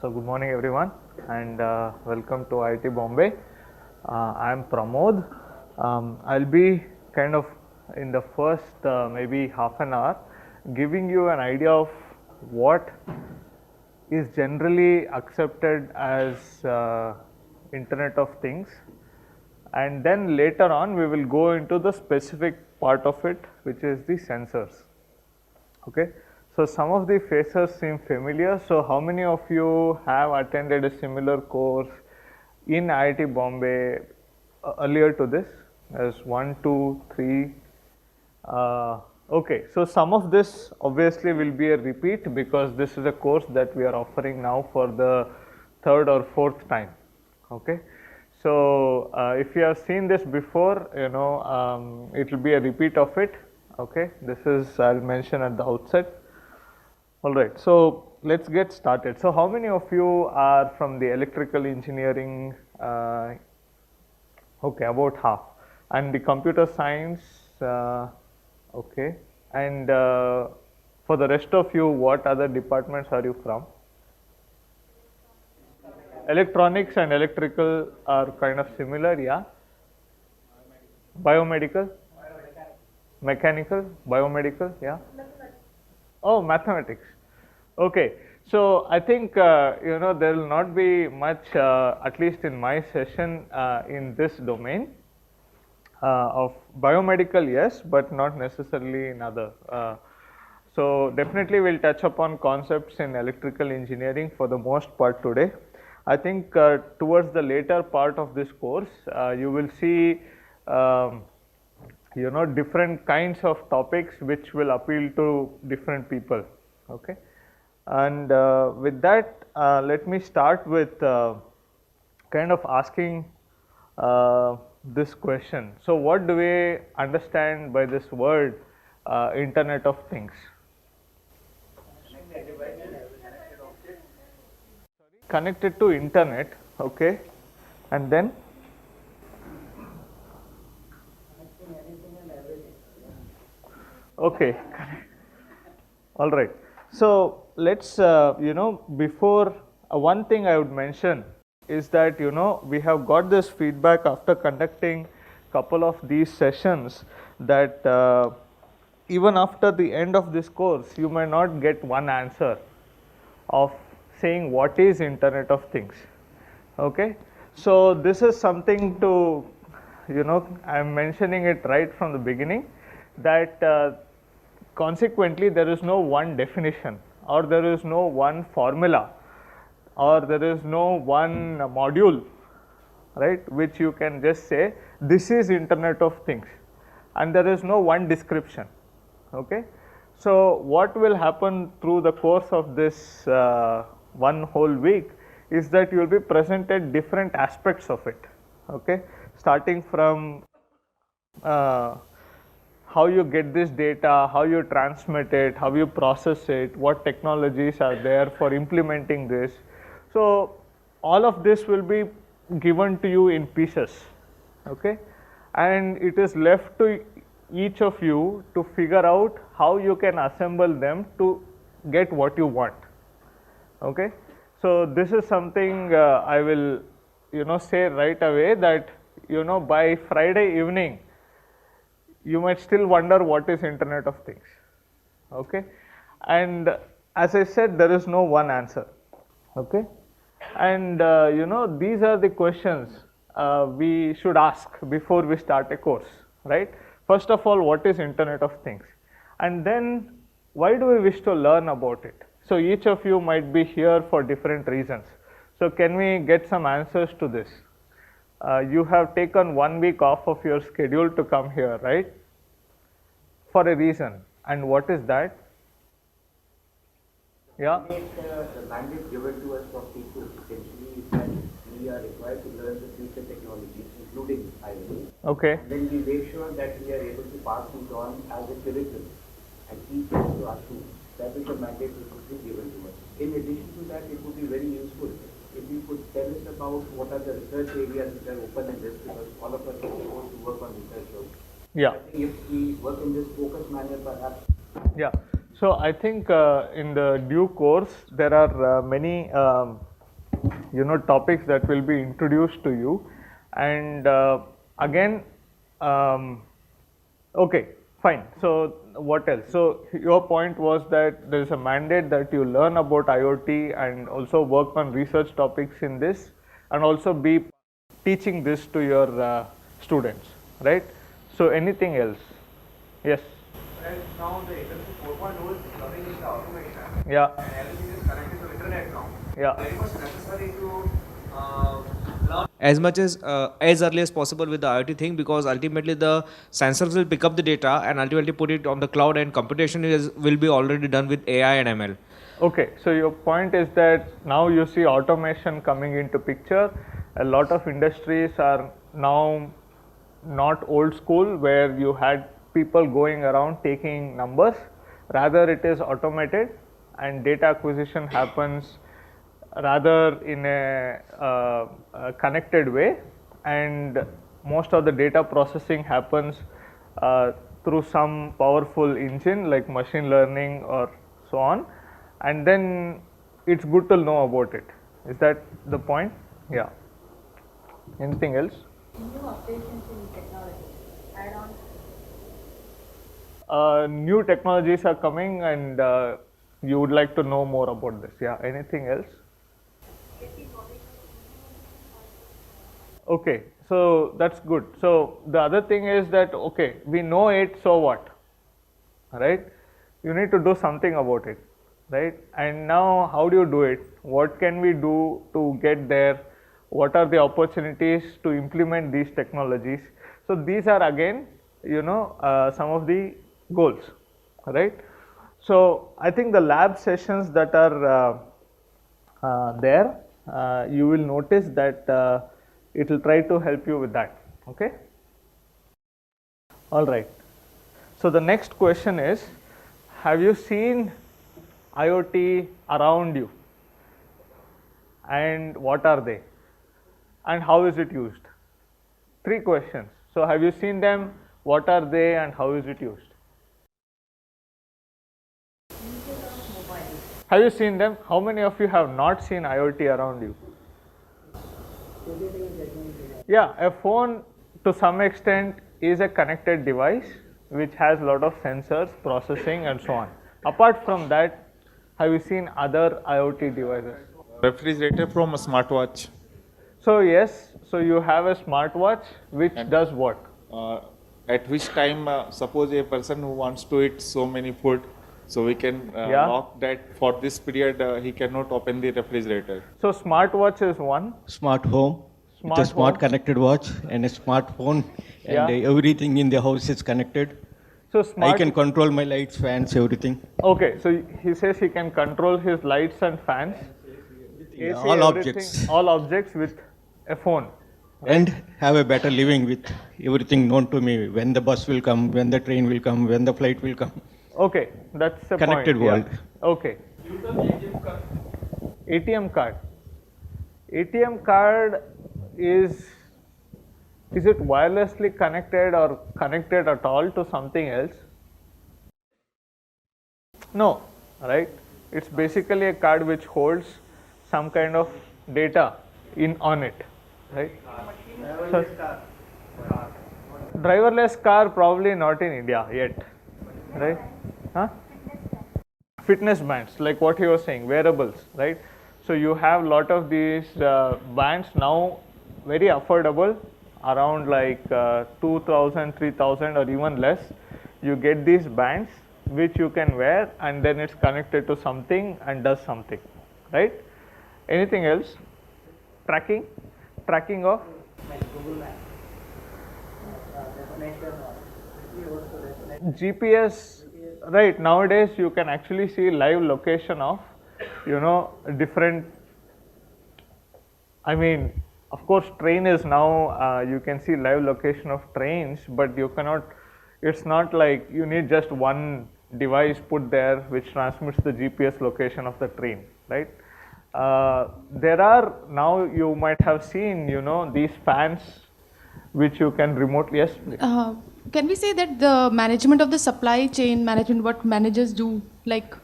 So good morning everyone and welcome to IIT Bombay. I am Pramod. I'll be kind of in the first maybe half an hour giving you an idea of what is generally accepted as Internet of Things, and then later on we will go into the specific part of it, which is the sensors. Okay, so some of the faces seem familiar. So how many of you have attended a similar course in IIT Bombay earlier to this? There's 1, 2, 3. Okay, so some of this obviously will be a repeat because this is a course that we are offering now for the third or fourth time. Okay, so if you have seen this before, it will be a repeat of it. Okay, this is, I'll mention at the outset. All right, so let's get started. So how many of you are from the electrical engineering? Okay, about half. And the computer science, okay. And for the rest of you, what other departments are you from? Electronics and electrical are kind of similar, yeah? Biomedical? Mechanical? Biomedical, yeah? Oh, mathematics. Okay, so I think there will not be much, at least in my session, in this domain of biomedical, yes, but not necessarily in other. So definitely we'll touch upon concepts in electrical engineering for the most part today. I think towards the later part of this course, you will see different kinds of topics which will appeal to different people. Okay, and with that, let me start with kind of asking this question. So what do we understand by this word Internet of Things? Connected to internet, okay, and then okay, all right. So let's before one thing I would mention is that we have got this feedback after conducting couple of these sessions that even after the end of this course you may not get one answer of saying what is Internet of Things. Okay, so this is something to I'm mentioning it right from the beginning that consequently there is no one definition or there is no one formula or there is no one module, right, which you can just say this is Internet of Things, and there is no one description. Okay, so what will happen through the course of this one whole week is that you will be presented different aspects of it. Okay, starting from how you get this data, how you transmit it, how you process it, what technologies are there for implementing this. So all of this will be given to you in pieces, okay, and it is left to each of you to figure out how you can assemble them to get what you want. Okay, so this is something I will say right away that by Friday evening you might still wonder what is Internet of Things. Okay, and as I said, there is no one answer. Okay, and these are the questions we should ask before we start a course, right? First of all, what is Internet of Things, and then why do we wish to learn about it? So each of you might be here for different reasons. So can we get some answers to this? You have taken 1 week off of your schedule to come here, right? For a reason. And what is that? Yeah? The mandate given to us from people essentially is that we are required to learn the future technologies, including IoT. Okay. And then we make sure that we are able to pass these on as a curriculum and teach it to our students. That is the mandate which is given to us. In addition to that, it would be very useful if you could tell us about what are the research areas which are open in this, because all of us are supposed to work on research. So yeah. I think if we work in this focused manner, perhaps. Yeah. So I think in the due course there are many topics that will be introduced to you. And again, okay, fine. So what else? So your point was that there is a mandate that you learn about IoT and also work on research topics in this, and also be teaching this to your students, right? So anything else? Yes. And now the Industry 4.0 is coming in the automation, Yeah. and everything is connected to internet now. Yeah. Very much necessary to learn as much as early as possible with the IoT thing, because ultimately the sensors will pick up the data and ultimately put it on the cloud, and computation will be already done with AI and ML. Okay, so your point is that now you see automation coming into picture. A lot of industries are now not old school where you had people going around taking numbers. Rather, it is automated and data acquisition happens rather in a connected way, and most of the data processing happens through some powerful engine like machine learning or so on, and then it's good to know about it. Is that the point? Yeah. Anything else? New operations in technology, add-on. New technologies are coming, and you would like to know more about this. Yeah. Anything else? Okay, so that's good. So the other thing is that, okay, we know it, so what? Right? You need to do something about it, right? And now, how do you do it? What can we do to get there? What are the opportunities to implement these technologies? So these are again, some of the goals, right? So I think the lab sessions that are there, you will notice that it will try to help you with that. Okay. All right. So the next question is, have you seen IoT around you, and what are they, and how is it used? 3 questions. So have you seen them, what are they, and how is it used? Have you seen them? How many of you have not seen IoT around you? Yeah, a phone to some extent is a connected device which has a lot of sensors, processing and so on. Apart from that, have you seen other IoT devices? Refrigerator from a smartwatch. So yes, so you have a smartwatch which does what? At which time, suppose a person who wants to eat so many food, so we can Yeah. lock that for this period he cannot open the refrigerator. So smartwatch is one. Smart home. Smart It's a smart home. connected watch and a smartphone, and Yeah. everything in the house is connected. So I smart. can control my lights, fans, everything. Okay, so he says he can control his lights and fans. AC, all everything, objects. All objects with a phone. And have a better living with everything known to me. When the bus will come, when the train will come, when the flight will come. Okay, that's the Connected point. world. Yeah. Okay. ATM card. ATM card is it wirelessly connected or connected at all to something else? No, right? It's basically a card which holds some kind of data on it, right? So, driverless car probably not in India yet, right? Huh? Fitness bands, like what he was saying, wearables, right? So you have lot of these bands now, very affordable, around like 2,000, 3,000 or even less. You get these bands which you can wear, and then it's connected to something and does something, right? Anything else? Tracking of? GPS, right? Nowadays you can actually see live location of, different. I mean, of course, train is now you can see live location of trains, but you cannot. It's not like you need just one device put there which transmits the GPS location of the train, right? There are now, you might have seen, these fans which you can remotely. Yes, please. Can we say that the management of the supply chain management, what managers do, like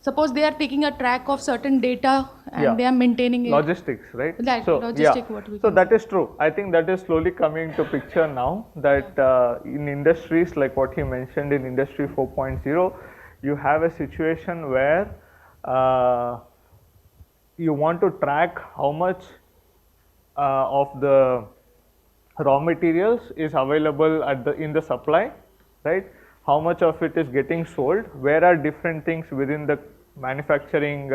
suppose they are taking a track of certain data and Yeah. they are maintaining it. Logistics, right? That, so logistic, what we so can that is true. I think that is slowly coming to picture now, that in industries like what he mentioned in industry 4.0, you have a situation where you want to track how much of the raw materials is available in the supply, right? How much of it is getting sold, where are different things within the manufacturing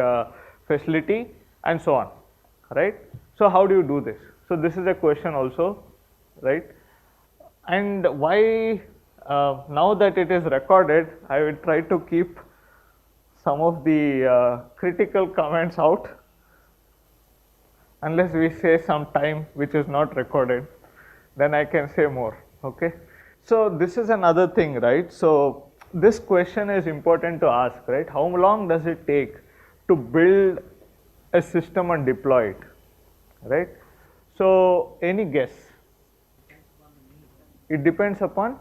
facility, and so on, right? So how do you do this? So this is a question also, right? And why now that it is recorded, I will try to keep some of the critical comments out, unless we say some time which is not recorded, then I can say more, okay? So this is another thing, right? So this question is important to ask, right? How long does it take to build a system and deploy it, right? So any guess? It depends upon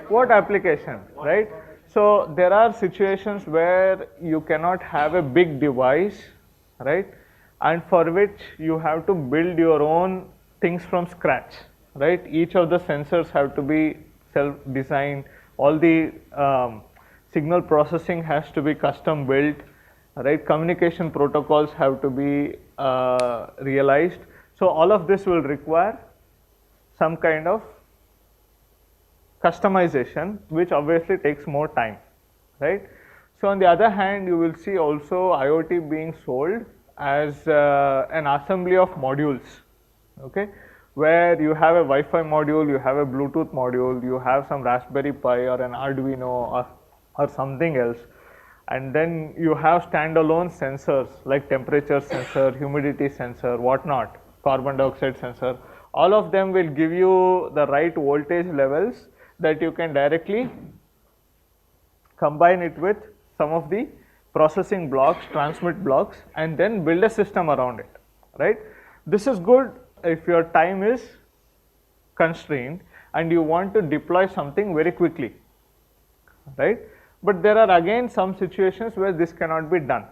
what application, right? So there are situations where you cannot have a big device, right? And for which you have to build your own things from scratch, right? Each of the sensors have to be self-designed. All the signal processing has to be custom built, right? Communication protocols have to be realized. So all of this will require some kind of customization, which obviously takes more time, right? So on the other hand, you will see also IoT being sold as an assembly of modules, okay, where you have a Wi-Fi module, you have a Bluetooth module, you have some Raspberry Pi or an Arduino or something else, and then you have standalone sensors like temperature sensor, humidity sensor, whatnot, carbon dioxide sensor. All of them will give you the right voltage levels that you can directly combine it with some of the processing blocks, transmit blocks, and then build a system around it, right? This is good if your time is constrained and you want to deploy something very quickly, right? But there are again some situations where this cannot be done,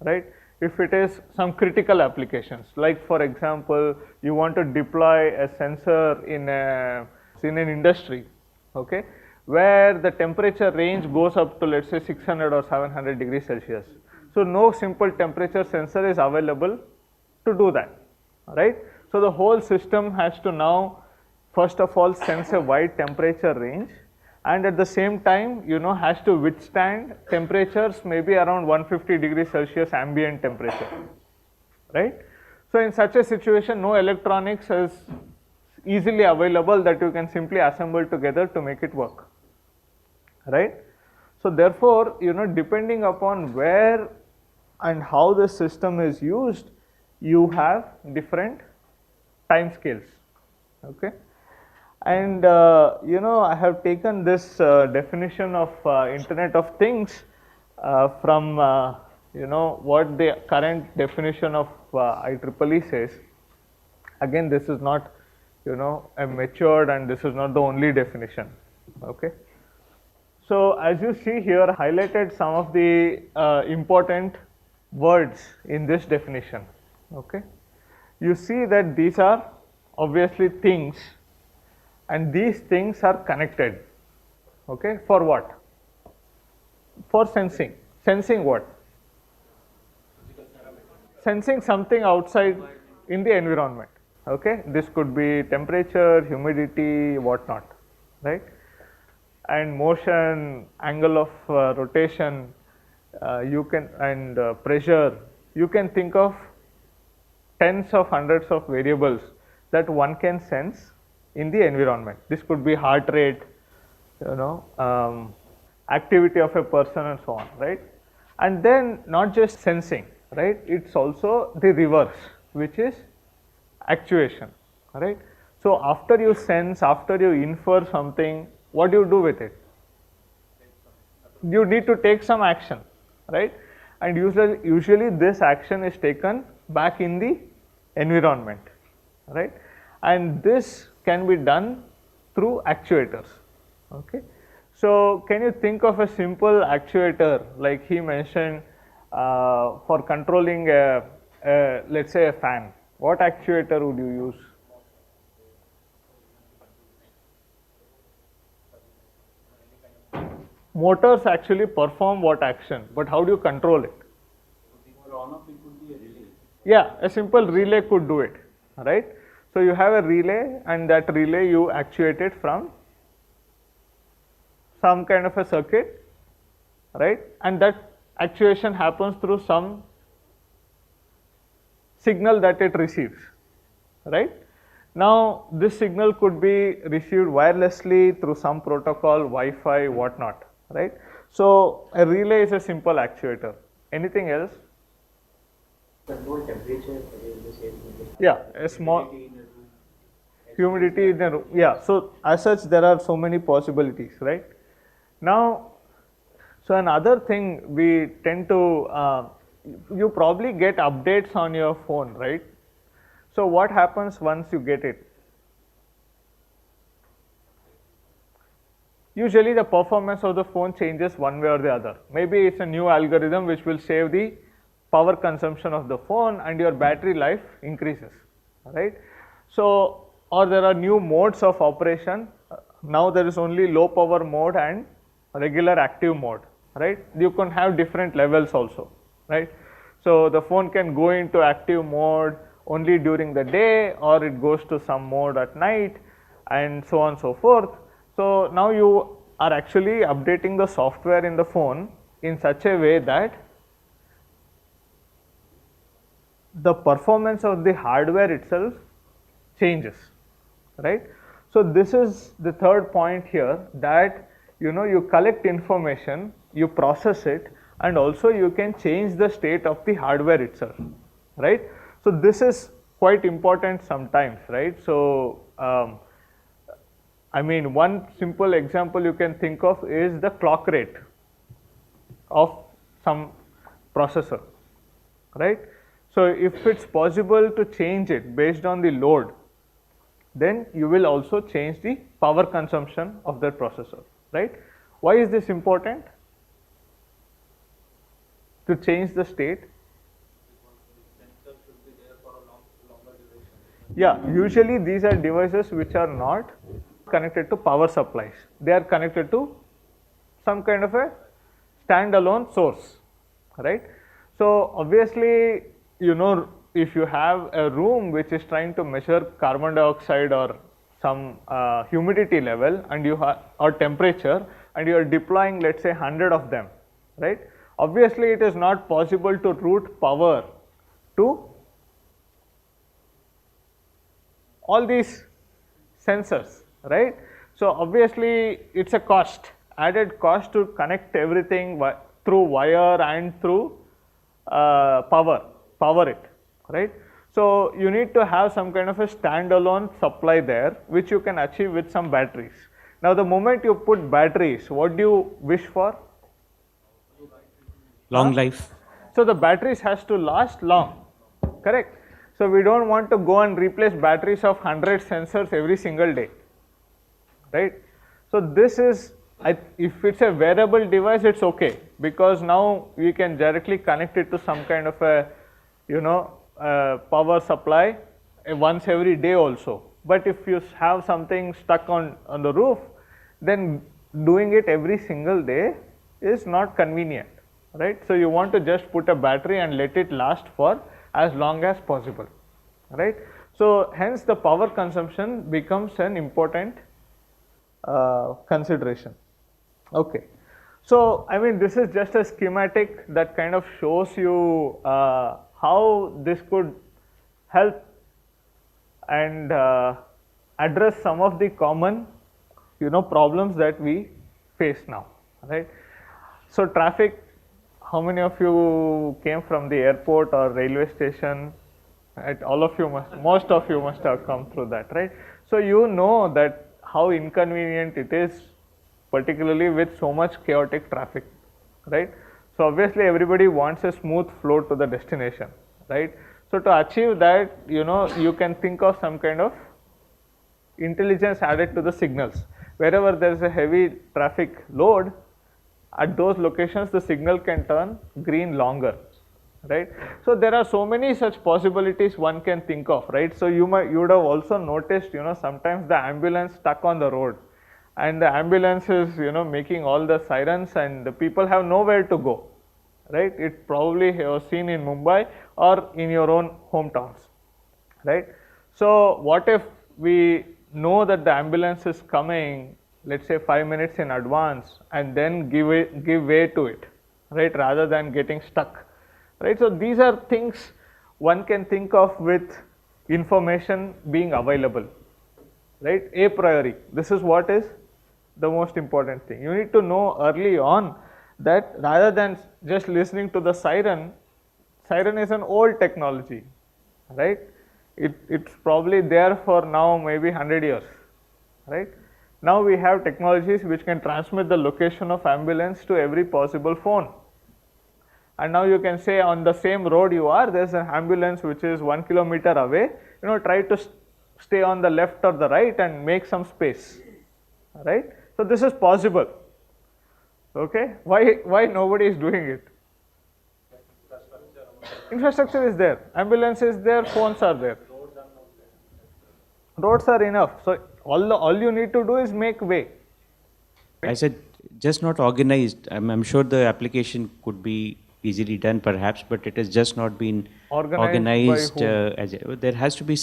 right? If it is some critical applications, like for example, you want to deploy a sensor in an industry, okay, where the temperature range goes up to, let's say, 600 or 700 degrees Celsius. So no simple temperature sensor is available to do that, right? So the whole system has to now, first of all, sense a wide temperature range, and at the same time, has to withstand temperatures maybe around 150 degrees Celsius ambient temperature, right? So in such a situation, no electronics is easily available that you can simply assemble together to make it work, right? So therefore, depending upon where and how the system is used, you have different time scales, okay? And I have taken this definition of Internet of Things from what the current definition of IEEE says. Again, this is not a matured, and this is not the only definition, okay? So as you see here, I highlighted some of the important words in this definition, okay? You see that these are obviously things, and these things are connected, okay? For what? For sensing. Sensing what? Sensing something outside in the environment, okay? This could be temperature, humidity, whatnot, right? And motion, angle of rotation, and pressure. You can think of tens of hundreds of variables that one can sense in the environment. This could be heart rate, activity of a person, and so on, right? And then not just sensing, right? It's also the reverse, which is actuation, right? So after you sense, after you infer something, what do you do with it? You need to take some action, right? And usually this action is taken back in the environment, right? And this can be done through actuators, okay? So can you think of a simple actuator like he mentioned for controlling let's say a fan? What actuator would you use? Motors actually perform what action, but how do you control it? For on-off, it could be a relay. Yeah, a simple relay could do it, right? So you have a relay, and that relay you actuate it from some kind of a circuit, right? And that actuation happens through some signal that it receives, right? Now this signal could be received wirelessly through some protocol, Wi-Fi, whatnot, right? So a relay is a simple actuator. Anything else? Control temperature in the same. Yeah, a small Humidity in a room. humidity in the room. Yeah, so as such there are so many possibilities, right? Now, so another thing we tend to, you probably get updates on your phone, right? So what happens once you get it? Usually the performance of the phone changes one way or the other. Maybe it's a new algorithm which will save the power consumption of the phone and your battery life increases, right? So, or there are new modes of operation. Now there is only low power mode and regular active mode, right? You can have different levels also, right? So the phone can go into active mode only during the day, or it goes to some mode at night, and so on and so forth. So now you are actually updating the software in the phone in such a way that the performance of the hardware itself changes, right? So this is the third point here, that you collect information, you process it, and also you can change the state of the hardware itself, right? So this is quite important sometimes, right? So I mean, one simple example you can think of is the clock rate of some processor, right? So if it's possible to change it based on the load, then you will also change the power consumption of that processor, right? Why is this important? To change the state? Yeah, usually these are devices which are not connected to power supplies. They are connected to some kind of a standalone source, right? So obviously, if you have a room which is trying to measure carbon dioxide or some humidity level and or temperature, and you are deploying, let's say, 100 of them, right? Obviously it is not possible to route power to all these sensors, right? So obviously it's a cost, added cost to connect everything through wire and through power it, right? So you need to have some kind of a standalone supply there, which you can achieve with some batteries. Now the moment you put batteries, what do you wish for? Long life. So the batteries has to last long, correct? So we don't want to go and replace batteries of 100 sensors every single day, right? So this is, if it's a wearable device, it's okay, because now we can directly connect it to some kind of a, power supply once every day also. But if you have something stuck on the roof, then doing it every single day is not convenient, right? So you want to just put a battery and let it last for as long as possible, right? So hence the power consumption becomes an important consideration. Okay, so I mean, this is just a schematic that kind of shows you how this could help and address some of the common problems that we face now, right? So traffic, how many of you came from the airport or railway station? All of you most of you must have come through that, right? So you know that how inconvenient it is, particularly with so much chaotic traffic, right? So obviously everybody wants a smooth flow to the destination, right? So to achieve that, you can think of some kind of intelligence added to the signals. wherever there is a heavy traffic load, at those locations the signal can turn green longer, right? So there are so many such possibilities one can think of, right? So you would have also noticed, sometimes the ambulance stuck on the road, and the ambulance is, making all the sirens, and the people have nowhere to go, right? It probably was seen in Mumbai or in your own hometowns, right? So what if we know that the ambulance is coming, let's say 5 minutes in advance, and then give way to it, right, rather than getting stuck, right? So these are things one can think of with information being available, right, a priori. This is what is the most important thing. You need to know early on that rather than just listening to the siren is an old technology, right? It's probably there for now maybe 100 years, right? Now we have technologies which can transmit the location of ambulance to every possible phone. And now you can say on the same road you are, there's an ambulance which is 1 kilometer away, try to stay on the left or the right and make some space, right? So this is possible, okay? Why nobody is doing it? Infrastructure is there, ambulance is there, phones are there. Roads are enough. So all you need to do is make way. I said just not organized. I'm sure the application could be easily done perhaps, but it has just not been organized. There has to be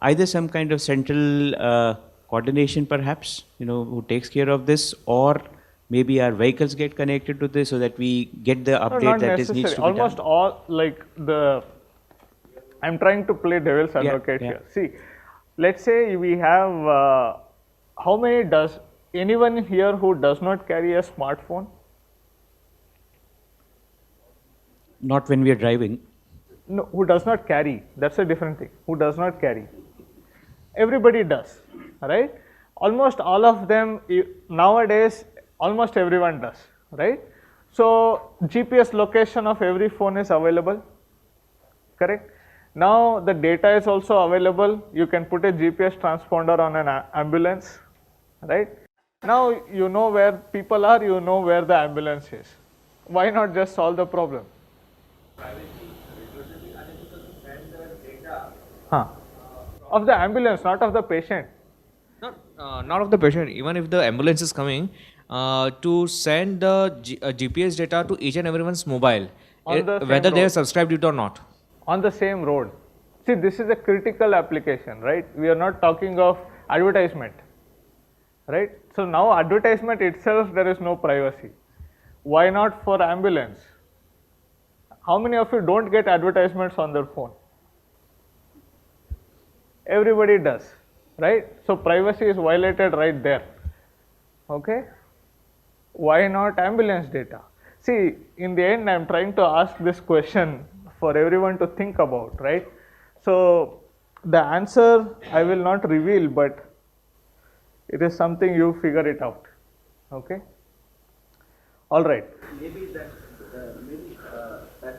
either some kind of central coordination perhaps, who takes care of this, or maybe our vehicles get connected to this so that we get the update that is needs to be almost done. All I'm trying to play devil's advocate here. See, let's say we have how many does anyone here who does not carry a smartphone? Not when we are driving. No, who does not carry, that's a different thing. Who does not carry? Everybody does, right? Almost all of them nowadays, almost everyone does, right? So GPS location of every phone is available, correct? Now the data is also available. You can put a GPS transponder on an ambulance, right? Now you know where people are, you know where the ambulance is. Why not just solve the problem? Of the ambulance, not of the patient. Not of the patient. Even if the ambulance is coming, to send the GPS data to each and everyone's mobile, On the same whether they road. are subscribed it or not. On the same road. See, this is a critical application, right? We are not talking of advertisement, right? So now advertisement itself, there is no privacy. Why not for ambulance? How many of you don't get advertisements on their phone? Everybody does, right? So privacy is violated right there, okay? Why not ambulance data? See, in the end, I am trying to ask this question for everyone to think about, right? So the answer I will not reveal, but it is something you figure it out, okay? All right. Maybe that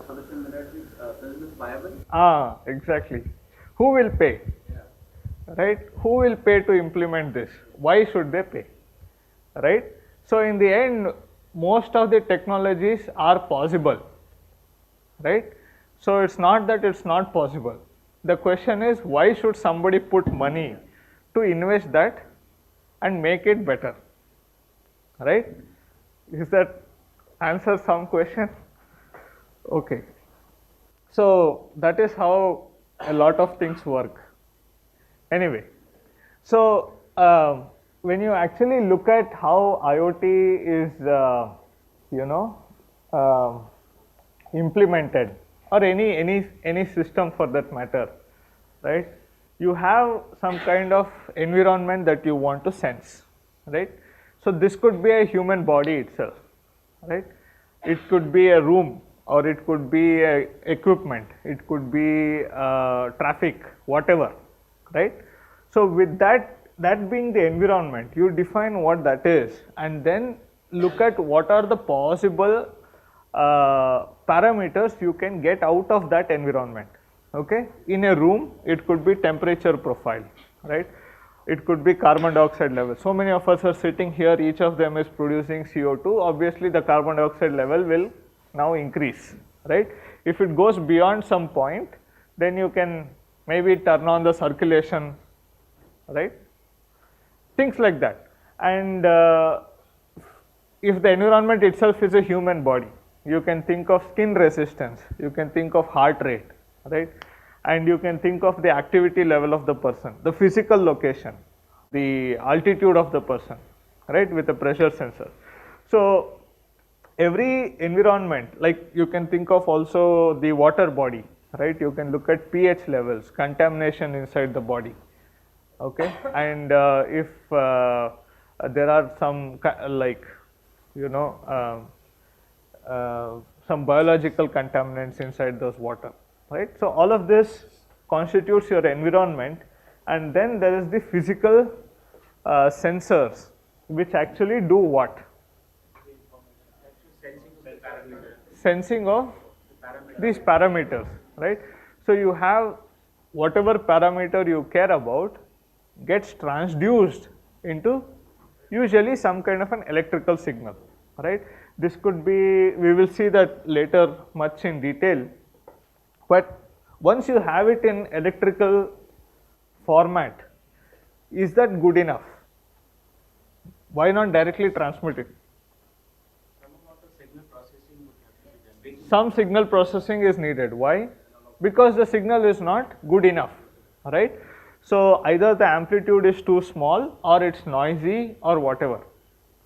solution may not be business viable. Exactly. Who will pay? Right? Who will pay to implement this? Why should they pay? Right? So in the end, most of the technologies are possible, right? So it's not that it's not possible. The question is, why should somebody put money to invest that and make it better, right? Is that answer some question? Okay. So that is how a lot of things work. Anyway, so when you actually look at how IoT is, implemented, or any system for that matter, right? You have some kind of environment that you want to sense, right? So this could be a human body itself, right? It could be a room, or it could be a equipment, it could be traffic, whatever, right? So with that being the environment, you define what that is, and then look at what are the possible parameters you can get out of that environment, okay? In a room, it could be temperature profile, right? It could be carbon dioxide level. So many of us are sitting here, each of them is producing CO2. Obviously, the carbon dioxide level will now increase, right? If it goes beyond some point, then you can maybe turn on the circulation, right? Things like that. And if the environment itself is a human body, you can think of skin resistance, you can think of heart rate, right? And you can think of the activity level of the person, the physical location, the altitude of the person, right, with a pressure sensor. So every environment, like you can think of also the water body, right? You can look at pH levels, contamination inside the body, okay? And if there are some like, you know, some biological contaminants inside those water, right? So all of this constitutes your environment, and then there is the physical sensors which actually do what? Sensing of these parameters, right? So you have whatever parameter you care about gets transduced into usually some kind of an electrical signal, right? This could be, we will see that later much in detail, but once you have it in electrical format, is that good enough? Why not directly transmit it? Some signal processing is needed. Why? Because the signal is not good enough, right? So either the amplitude is too small, or it's noisy, or whatever,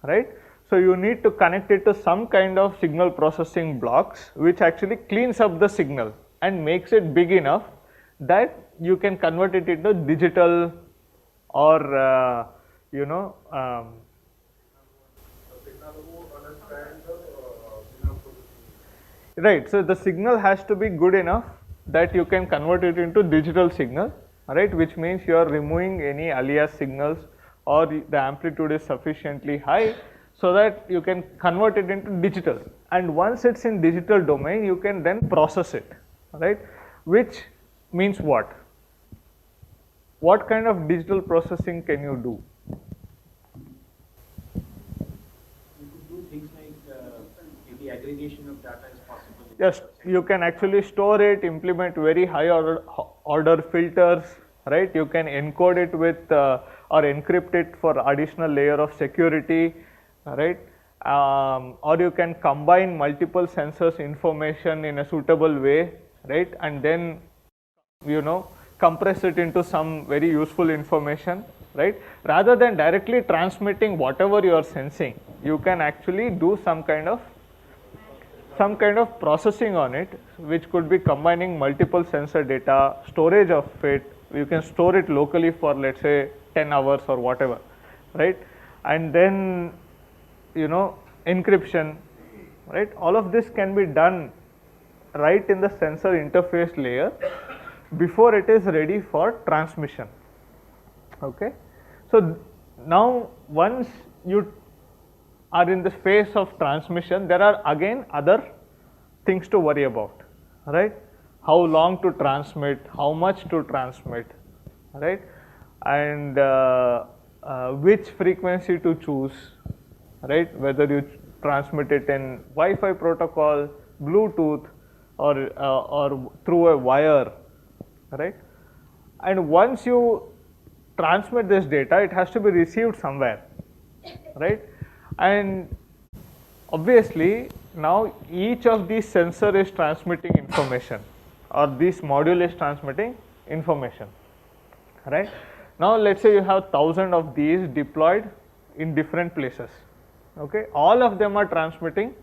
right? So you need to connect it to some kind of signal processing blocks which actually cleans up the signal and makes it big enough that you can convert it into digital or you know, right. So the signal has to be good enough that you can convert it into digital signal, right, which means you are removing any alias signals, or the amplitude is sufficiently high so that you can convert it into digital. And once it's in digital domain, you can then process it, right, which means what? What kind of digital processing can you do? You could do things like maybe aggregation of data is possible. Yes, you can actually store it, implement very high order filters, right? You can encode it with or encrypt it for additional layer of security, right? Or you can combine multiple sensors information in a suitable way, right? And then, you know, compress it into some very useful information, right? Rather than directly transmitting whatever you are sensing, you can actually do some kind of processing on it, which could be combining multiple sensor data, storage of it. You can store it locally for, let's say, 10 hours or whatever, right? And then, you know, encryption, right? All of this can be done right in the sensor interface layer before it is ready for transmission, okay? So now once you are in the phase of transmission, there are again other things to worry about, right? How long to transmit, how much to transmit, right? And which frequency to choose, right? Whether you transmit it in Wi-Fi protocol, Bluetooth, or through a wire, right? And once you transmit this data, it has to be received somewhere, right? And obviously now each of these sensor is transmitting information, or this module is transmitting information, right? Now let's say you have 1,000 of these deployed in different places, okay? All of them are transmitting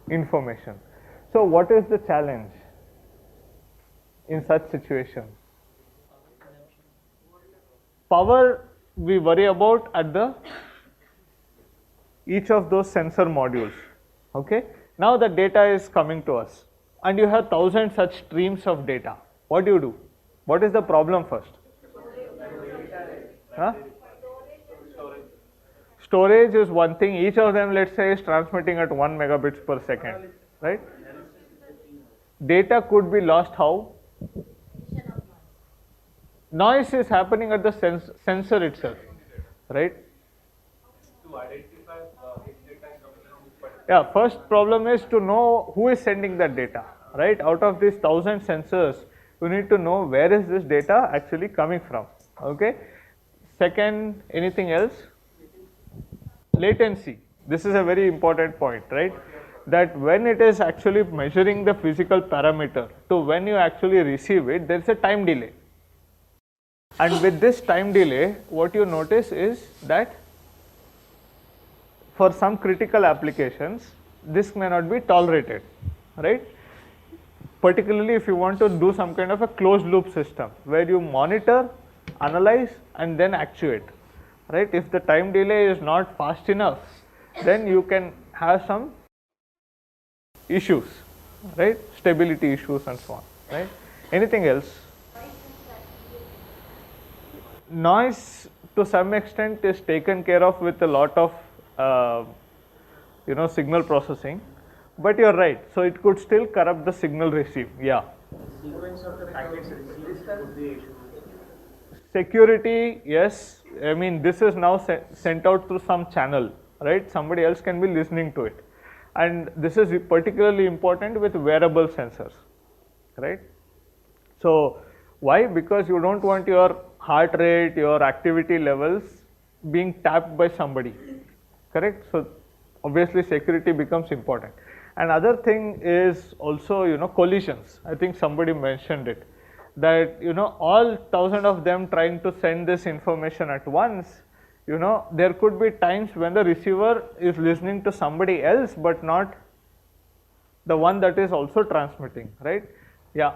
information. So what is the challenge in such situation? Power we worry about at the each of those sensor modules, okay? Now the data is coming to us and you have 1,000 such streams of data. What do you do? What is the problem first? Huh? Storage is one thing. Each of them, let's say, is transmitting at 1 megabits per second, right? Data could be lost how? Noise is happening at the sensor itself, right? Yeah, first problem is to know who is sending that data, right? Out of these 1000 sensors, you need to know where is this data actually coming from, okay? Second, anything else? Latency. This is a very important point, right? That when it is actually measuring the physical parameter to when you actually receive it, there is a time delay. And with this time delay, what you notice is that for some critical applications, this may not be tolerated, right? Particularly if you want to do some kind of a closed loop system where you monitor, analyze and then actuate, right? If the time delay is not fast enough, then you can have some issues, right? Stability issues and so on, right? Anything else? Noise to some extent is taken care of with a lot of signal processing, but you're right, so it could still corrupt the signal received. Yeah. Sequence of the packets received would be issue. Security, yes. I mean, this is now sent out through some channel, right? Somebody else can be listening to it, and this is particularly important with wearable sensors, right? So why? Because you don't want your heart rate, your activity levels being tapped by somebody, correct? So obviously security becomes important. Another thing is also collisions. I think somebody mentioned it, that all 1000 of them trying to send this information at once, there could be times when the receiver is listening to somebody else but not the one that is also transmitting, right? Yeah.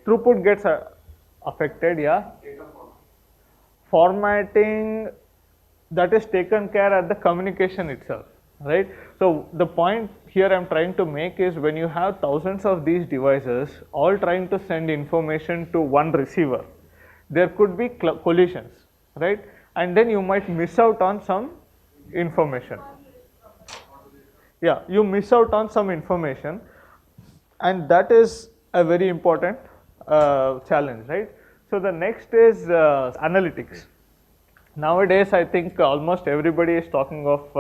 Throughput gets affected, yeah. Formatting, that is taken care at the communication itself, right? So the point here I'm trying to make is when you have thousands of these devices all trying to send information to one receiver, there could be collisions, right? And then you might miss out on some information. Yeah, you miss out on some information, and that is a very important challenge, right? So the next is analytics. Nowadays, I think almost everybody is talking of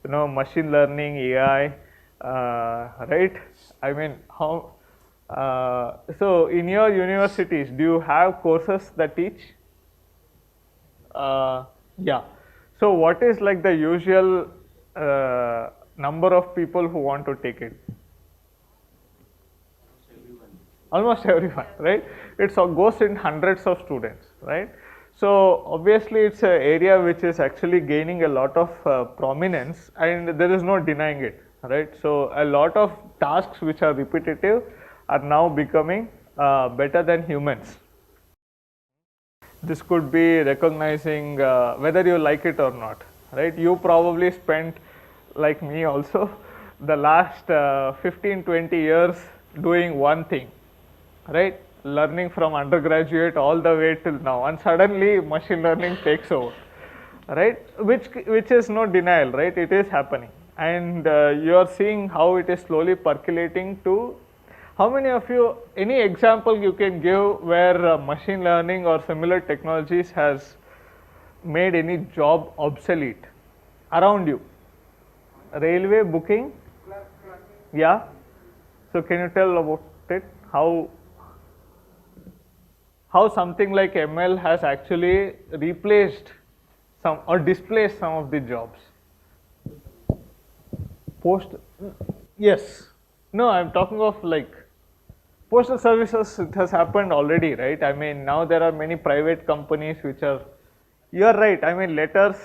machine learning, AI, right? I mean, how? So in your universities, do you have courses that teach? Yeah. So what is like the usual number of people who want to take it? Almost everyone, right? It goes in hundreds of students, right? So obviously it's an area which is actually gaining a lot of prominence, and there is no denying it, right? So a lot of tasks which are repetitive are now becoming better than humans. This could be recognizing whether you like it or not, right? You probably spent, like me also, the last 15-20 years doing one thing, right? Learning from undergraduate all the way till now, and suddenly machine learning takes over, right? Which is no denial, right? It is happening, and you are seeing how it is slowly percolating to. How many of you, any example you can give where machine learning or similar technologies has made any job obsolete around you? Railway booking? Yeah. So can you tell about it? How something like ML has actually replaced some or displaced some of the jobs? Yes. No, I'm talking of like postal services. It has happened already, right? I mean, now there are many private companies which are. You are right. I mean, letters.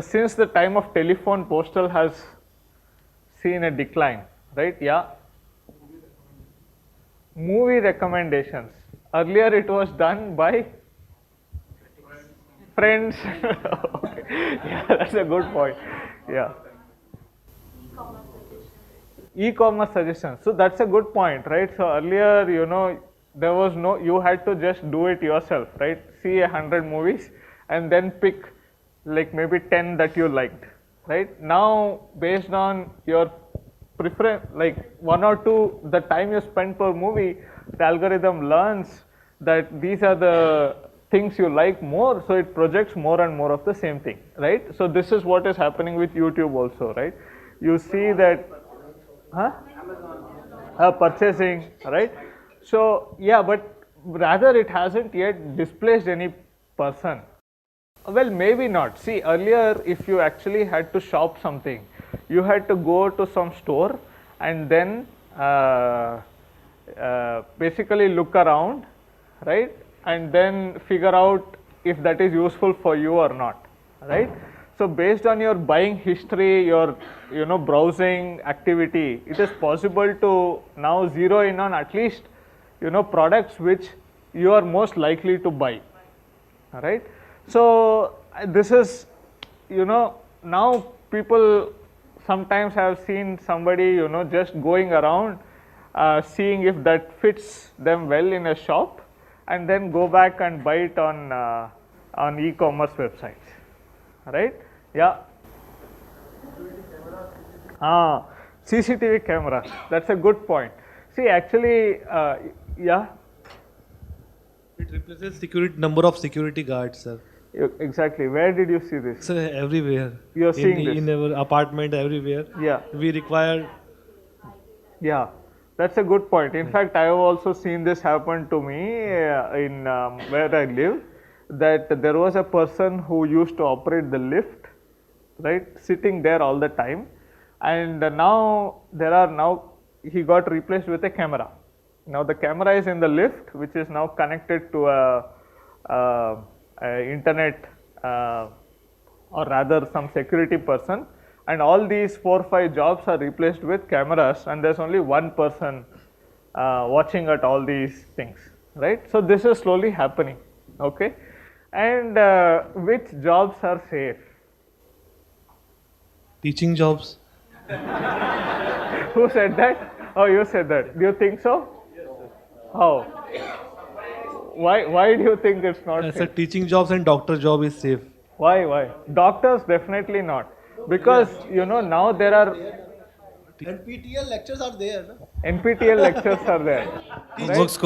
Since the time of telephone, postal has seen a decline, right? Yeah. Movie recommendations. Earlier it was done by friends. Okay. Yeah, that's a good point. Yeah. E-commerce suggestions. So that's a good point, right? So earlier, there was you had to just do it yourself, right? See 100 movies and then pick like maybe 10 that you liked, right? Now, based on your preference, like 1 or 2, the time you spend per movie, algorithm learns that these are the things you like more, so it projects more and more of the same thing, right? So this is what is happening with YouTube also, right? You see that, purchasing, right? So yeah, but rather it hasn't yet displaced any person. Well, maybe not. See, earlier if you actually had to shop something, you had to go to some store and then basically look around, right? And then figure out if that is useful for you or not, right? So based on your buying history, your browsing activity, it is possible to now zero in on at least products which you are most likely to buy, all right? So this is, now people sometimes have seen somebody just going around seeing if that fits them well in a shop, and then go back and buy it on e-commerce websites, right? Yeah. CCTV camera, that's a good point. See, actually, yeah. It represents number of security guards, sir. Exactly. Where did you see this? So everywhere. You are seeing this in our apartment, everywhere. Yeah. We require. Yeah, that's a good point. In fact, I have also seen this happen to me in where I live. That there was a person who used to operate the lift, right, sitting there all the time, and now he got replaced with a camera. Now the camera is in the lift, which is now connected to a internet or rather some security person, and all these 4 or 5 jobs are replaced with cameras, and there's only one person watching at all these things, right? So this is slowly happening, okay? And which jobs are safe? Teaching jobs. Who said that? Oh, you said that. Do you think so? Yes, sir. How? Why do you think it's not safe? Sir, teaching jobs and doctor job is safe. Why? Doctors definitely not. Because now there are NPTEL lectures are there. No? NPTEL lectures are there. Right? MOOCs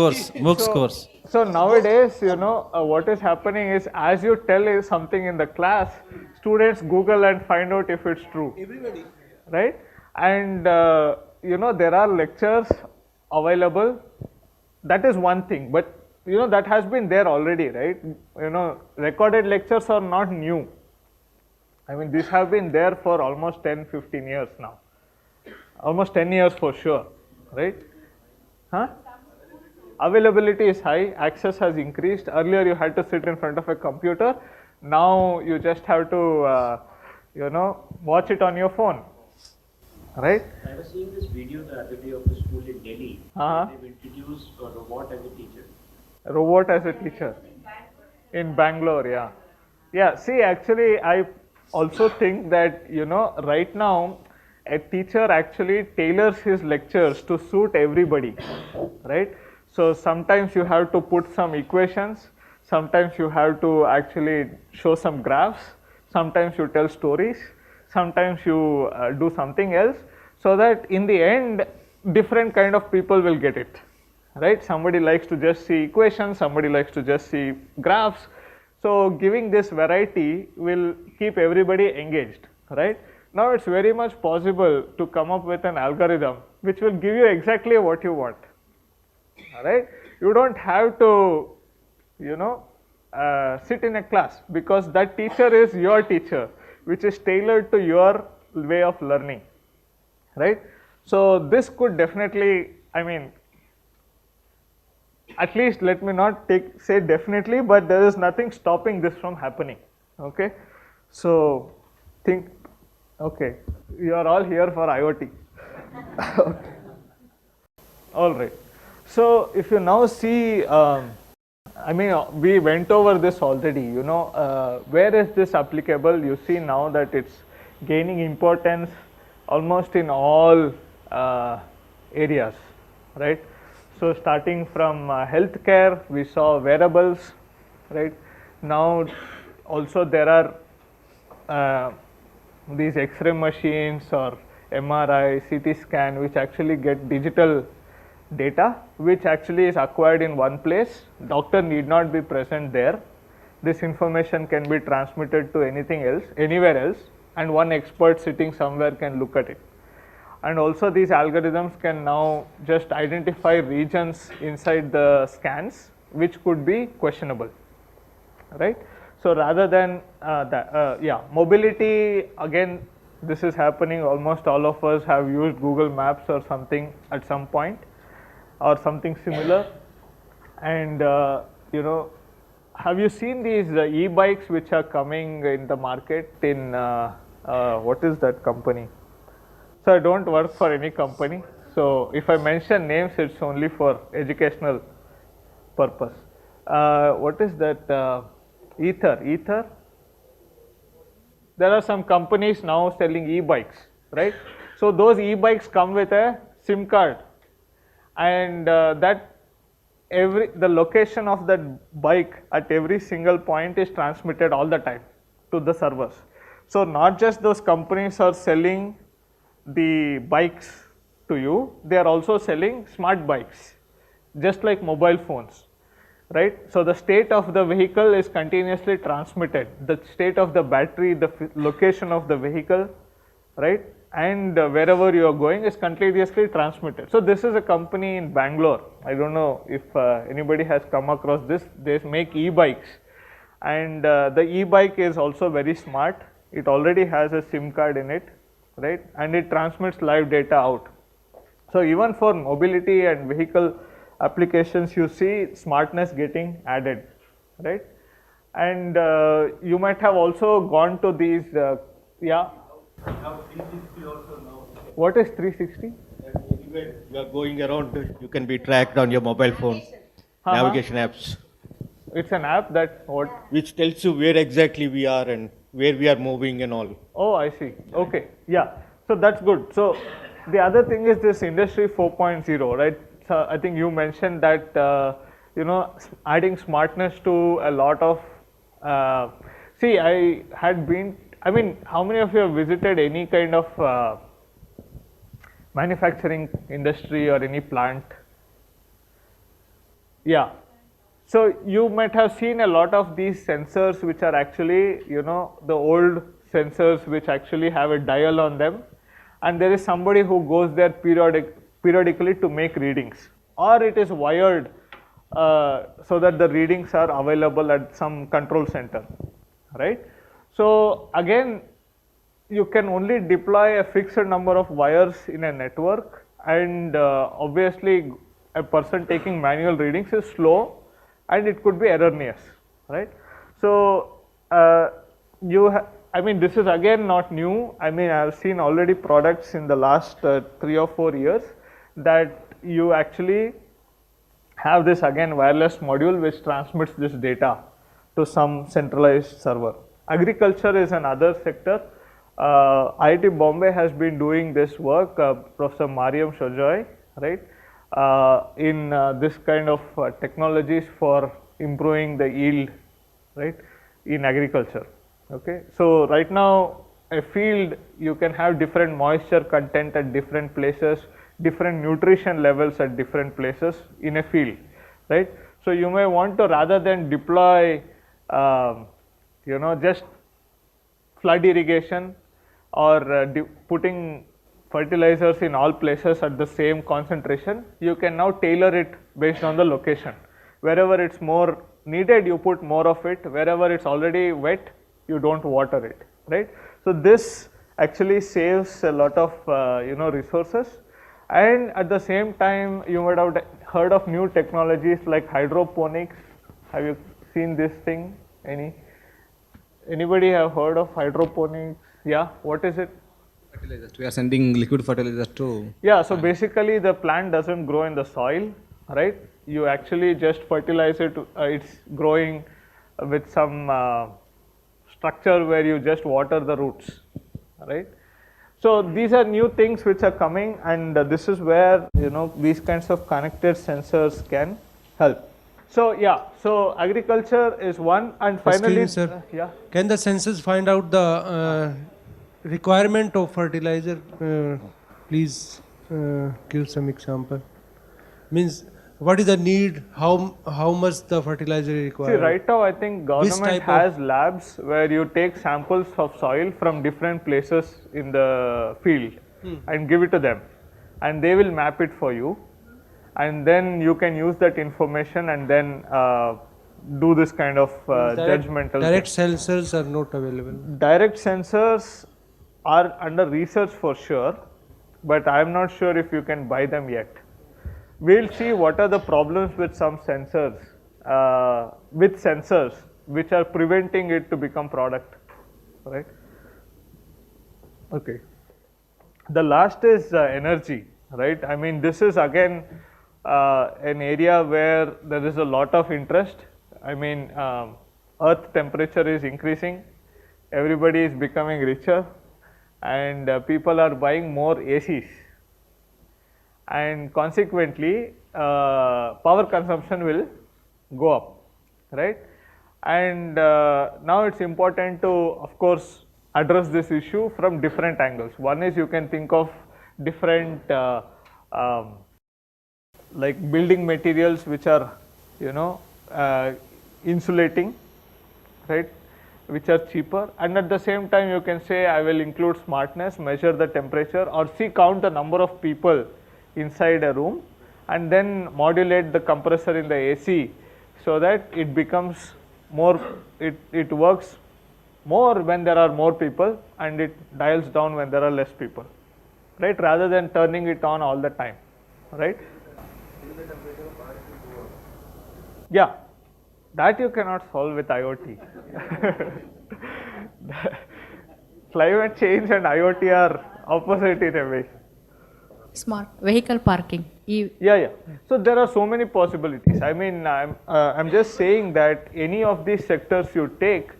course. So nowadays, what is happening is, as you tell something in the class, students Google and find out if it's true. Everybody. Right? And there are lectures available. That is one thing, but that has been there already, right? Recorded lectures are not new. I mean, these have been there for almost 10-15 years now. Almost 10 years for sure, right? Availability is high, access has increased. Earlier you had to sit in front of a computer. Now you just have to, watch it on your phone, right? I was seeing this video the other day of a school in Delhi. They've introduced a robot as a teacher. Robot as a teacher. In Bangalore, yeah. Yeah, see, actually, I also think that, right now, a teacher actually tailors his lectures to suit everybody, right? So sometimes you have to put some equations, sometimes you have to actually show some graphs, sometimes you tell stories, sometimes you do something else, so that in the end, different kind of people will get it, right? Somebody likes to just see equations, somebody likes to just see graphs. So giving this variety will keep everybody engaged, right? Now it's very much possible to come up with an algorithm which will give you exactly what you want, all right? You don't have to, sit in a class, because that teacher is your teacher, which is tailored to your way of learning, right? So this could definitely, at least let me not say definitely, but there is nothing stopping this from happening, okay? So okay, you are all here for IoT. Okay. All right. So if you now see, we went over this already, where is this applicable? You see now that it's gaining importance almost in all areas, right? So starting from healthcare, we saw wearables, right? Now also there are these X-ray machines or MRI, CT scan, which actually get digital data which actually is acquired in one place. Doctor need not be present there. This information can be transmitted to anything else, anywhere else, and one expert sitting somewhere can look at it. And also these algorithms can now just identify regions inside the scans which could be questionable, right? So rather than mobility, again, this is happening. Almost all of us have used Google Maps or something at some point, or something similar. And have you seen these e-bikes which are coming in the market in what is that company? So I don't work for any company. So if I mention names, it's only for educational purpose. What is that? Ether. There are some companies now selling e-bikes, right? So those e-bikes come with a SIM card, and the location of that bike at every single point is transmitted all the time to the servers. So not just those companies are selling the bikes to you, they are also selling smart bikes, just like mobile phones, right? So the state of the vehicle is continuously transmitted, the state of the battery, the location of the vehicle, right? And wherever you are going is continuously transmitted. So this is a company in Bangalore. I don't know if anybody has come across this. They make e-bikes, and the e-bike is also very smart. It already has a SIM card in it, right? And it transmits live data out. So even for mobility and vehicle applications, you see smartness getting added, right? And you might have also gone to these, What is 360? Anywhere you are going around, you can be tracked on your mobile phone. Navigation apps. It's an app that what? Which tells you where exactly we are and where we are moving and all. Oh, I see. Okay. Yeah. So that's good. So the other thing is this industry 4.0, right? So I think you mentioned that, adding smartness to a lot of, how many of you have visited any kind of manufacturing industry or any plant? Yeah. So you might have seen a lot of these sensors which are actually, the old sensors which actually have a dial on them, and there is somebody who goes there periodically to make readings, or it is wired so that the readings are available at some control center, right? So again, you can only deploy a fixed number of wires in a network, and obviously a person taking manual readings is slow and it could be erroneous, right? So this is again not new. I have seen already products in the last 3 or 4 years that you actually have this again wireless module which transmits this data to some centralized server. Agriculture is another sector. IIT Bombay has been doing this work, Professor Mariam Shojoy, right, in this kind of technologies for improving the yield, right, in agriculture. Okay, so right now a field, you can have different moisture content at different places, different nutrition levels at different places in a field, right? So you may want to, rather than deploy just flood irrigation or putting fertilizers in all places at the same concentration, you can now tailor it based on the location. Wherever it's more needed, you put more of it. Wherever it's already wet, you don't water it, right? So this actually saves a lot of resources, and at the same time you might have heard of new technologies like hydroponics. Have you seen this thing? Anybody have heard of hydroponics? Yeah, what is it? Fertilizers. We are sending liquid fertilizer to. Yeah, so basically the plant doesn't grow in the soil, right? You actually just fertilize it. It's growing with some structure where you just water the roots, right? So these are new things which are coming, and this is where these kinds of connected sensors can help. So yeah, so agriculture is one, and finally, Excuse me, sir. Can the sensors find out the requirement of fertilizer? Please give some example. Means what is the need? How much the fertilizer See, required? right now I think government type has labs where you take samples of soil from different places in the field and give it to them, and they will map it for you, and then you can use that information and then do this kind of judgmental. Direct sensors are not available. Direct sensors are under research for sure, but I am not sure if you can buy them yet. We'll see what are the problems with some sensors, which are preventing it to become product, right? Okay. The last is energy, right? I mean, this is again an area where there is a lot of interest. I mean, earth temperature is increasing, everybody is becoming richer, and people are buying more ACs, and consequently power consumption will go up, right? And now it's important to, of course, address this issue from different angles. One is you can think of different like building materials which are, you know, insulating, right, which are cheaper, and at the same time you can say I will include smartness, measure the temperature, or count the number of people inside a room, and then modulate the compressor in the AC so that it becomes more, it works more when there are more people and it dials down when there are less people, right, rather than turning it on all the time, right? Yeah, that you cannot solve with IoT. Climate change and IoT are opposite in a way. Smart vehicle parking. Yeah. So there are so many possibilities. I mean, I'm just saying that any of these sectors you take,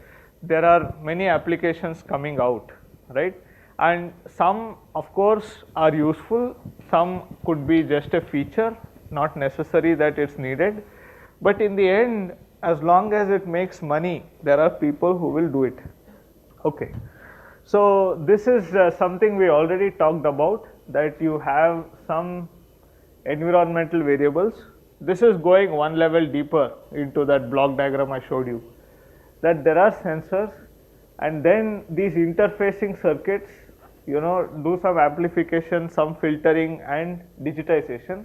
there are many applications coming out, right? And some, of course, are useful. Some could be just a feature, not necessary that it's needed. But in the end, as long as it makes money, there are people who will do it. Okay. So this is something we already talked about, that you have some environmental variables. This is going one level deeper into that block diagram I showed you, that there are sensors, and then these interfacing circuits, you know, do some amplification, some filtering and digitization.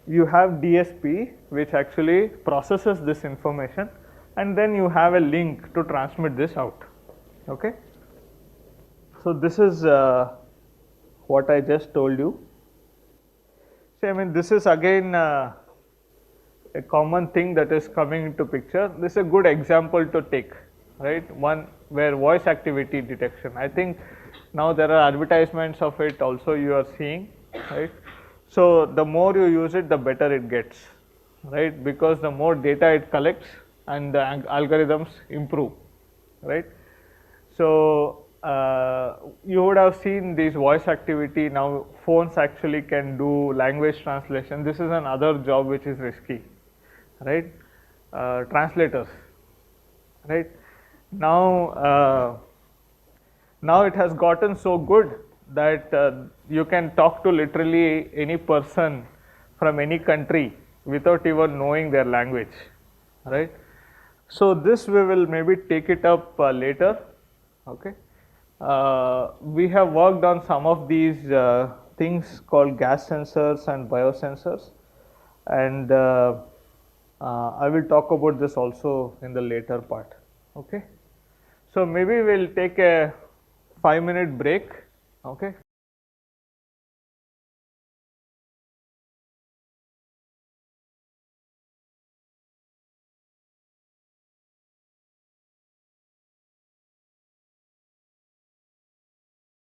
You have DSP, which actually processes this information, and then you have a link to transmit this out. Okay. So this is what I just told you. See, I mean, this is again a common thing that is coming into picture. This is a good example to take, right? One where voice activity detection. I think now there are advertisements of it also you are seeing, right? So the more you use it, the better it gets, right? Because the more data it collects and the algorithms improve, right? So you would have seen these voice activity. Now phones actually can do language translation. This is another job which is risky, right? Translators, right? Now it has gotten so good that you can talk to literally any person from any country without even knowing their language, right? So this we will maybe take it up later. Okay. We have worked on some of these things called gas sensors and biosensors, and I will talk about this also in the later part. Okay. So maybe we'll take a 5-minute break. Okay.